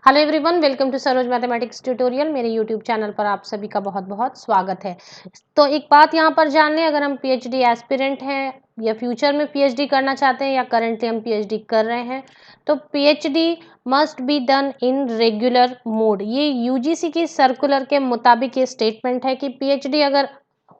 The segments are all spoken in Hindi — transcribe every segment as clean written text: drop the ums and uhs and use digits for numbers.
Hello everyone, welcome to Saroj mathematics tutorial. मेरे यूट्यूब चैनल पर आप सभी का बहुत बहुत स्वागत है। तो एक बात यहाँ पर जान लें, अगर हम पीएचडी एस्पिरेंट हैं या फ्यूचर में पीएचडी करना चाहते हैं या करंटली हम पीएचडी कर रहे हैं, तो PhD must be done in regular mode. ये यूजीसी की सर्कुलर के मुताबिक ये स्टेटमेंट है कि पीएचडी अगर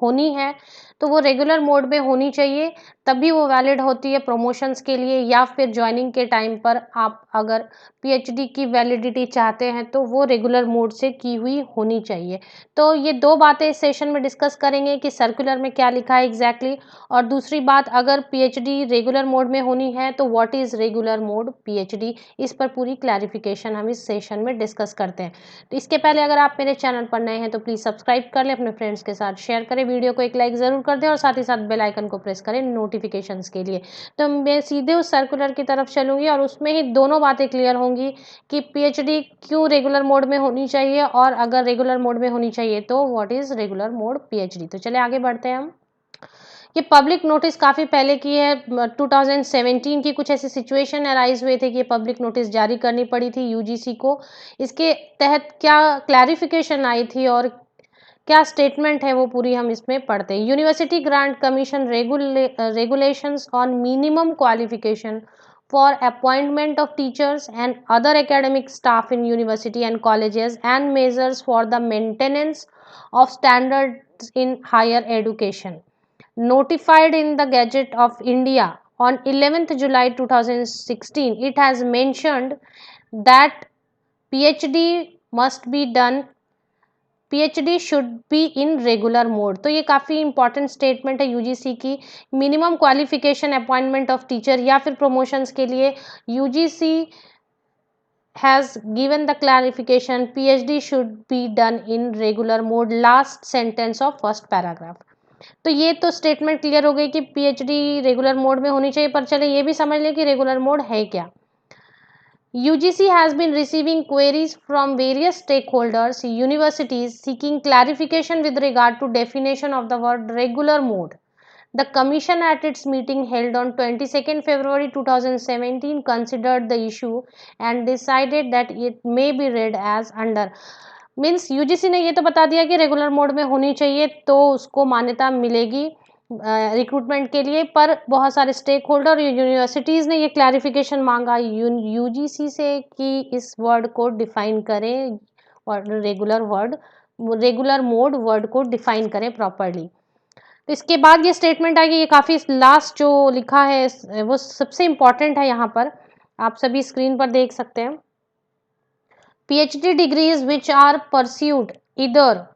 होनी है तो वो रेगुलर मोड में होनी चाहिए, तभी वो वैलिड होती है प्रमोशंस के लिए, या फिर ज्वाइनिंग के टाइम पर आप अगर पीएचडी की वैलिडिटी चाहते हैं तो वो रेगुलर मोड से की हुई होनी चाहिए। तो ये दो बातें इस सेशन में डिस्कस करेंगे कि सर्कुलर में क्या लिखा है एग्जैक्टली, और दूसरी बात, अगर पीएचडी रेगुलर मोड में होनी है तो what is regular mode PhD, इस पर पूरी क्लैरिफिकेशन हम इस सेशन में डिस्कस करते हैं। तो इसके पहले अगर आप मेरे चैनल पर नए हैं तो प्लीज़ सब्सक्राइब कर लें, अपने फ्रेंड्स के साथ शेयर करें, वीडियो को एक लाइक ज़रूर कर दें और साथ ही साथ बेल आइकन को प्रेस करें नोटिफिकेशंस के लिए। तो मैं सीधे उस सर्कुलर की तरफ चलूँगी और उसमें ही दोनों बातें क्लियर होंगी कि पीएचडी क्यों रेगुलर मोड में होनी चाहिए, और अगर रेगुलर मोड में होनी चाहिए तो what is regular mode PhD. तो चलिए आगे बढ़ते हैं हम। ये पब्लिक नोटिस काफ़ी पहले की है, 2017 की कुछ ऐसी सिचुएशन अराइज हुए थे कि ये पब्लिक नोटिस जारी करनी पड़ी थी यूजीसी को। इसके तहत क्या क्लैरिफिकेशन आई थी और क्या स्टेटमेंट है वो पूरी हम इसमें पढ़ते हैं। University grant commission regulations on minimum qualification for appointment of teachers and other academic staff in university and colleges and measures for the maintenance of standards in higher education, notified in the Gazette of India on 11th July 2016. It has mentioned that PhD must be done, PhD should be in regular mode. तो ये काफ़ी इंपॉर्टेंट स्टेटमेंट है यूजीसी की। Minimum qualification appointment of teacher या फिर प्रमोशंस के लिए UGC has given the clarification PhD should be done in regular mode, last sentence of first paragraph। तो ये तो स्टेटमेंट क्लियर हो गई कि पीएचडी रेगुलर मोड में होनी चाहिए, पर चले ये भी समझ लें कि रेगुलर मोड है क्या। UGC has been receiving queries from various stakeholders, universities seeking clarification with regard to definition of the word regular mode. The Commission at its meeting held on 22nd February 2017 considered the issue and decided that it may be read as under। Means UGC ने ये तो बता दिया कि रेगुलर मोड में होनी चाहिए तो उसको मान्यता मिलेगी रिक्रूटमेंट के लिए, पर बहुत सारे स्टेक होल्डर और यूनिवर्सिटीज़ ने ये क्लैरिफिकेशन मांगा यूजीसी से कि इस वर्ड को डिफाइन करें, और रेगुलर मोड वर्ड को डिफाइन करें प्रॉपरली। तो इसके बाद ये स्टेटमेंट आएगी, ये काफ़ी लास्ट जो लिखा है वो सबसे इम्पॉर्टेंट है, यहाँ पर आप सभी स्क्रीन पर देख सकते हैं। PhD degrees which are pursued either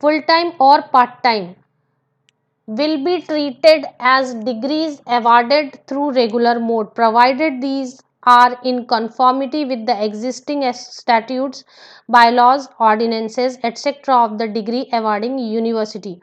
full time or part time will be treated as degrees awarded through regular mode, provided these are in conformity with the existing statutes, bylaws, ordinances, etc. of the degree awarding university।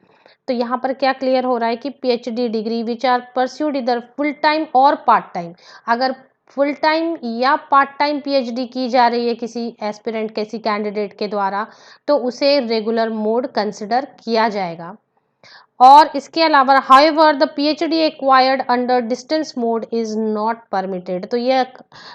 तो यहाँ पर क्या क्लियर हो रहा है कि PhD degree which are pursued इधर फुल टाइम और पार्ट टाइम, अगर फुल टाइम या पार्ट टाइम पीएचडी की जा रही है किसी एस्पिरेंट, किसी कैंडिडेट के द्वारा, तो उसे रेगुलर मोड कंसिडर किया जाएगा। और इसके अलावा however the PhD acquired under distance mode is not permitted. तो ये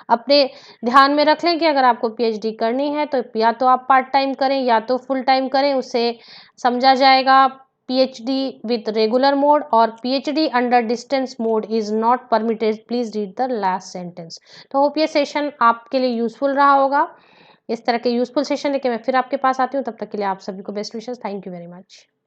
अपने ध्यान में रख लें कि अगर आपको पीएचडी करनी है तो या तो आप पार्ट टाइम करें या तो फुल टाइम करें, उसे समझा जाएगा पीएचडी विथ रेगुलर मोड, और PhD under distance mode is not permitted. Please read the last sentence. तो होप ये सेशन आपके लिए यूजफुल रहा होगा। इस तरह के यूजफुल सेशन लेके मैं फिर आपके पास आती हूँ, तब तक के लिए आप सभी को best wishes. Thank you very much.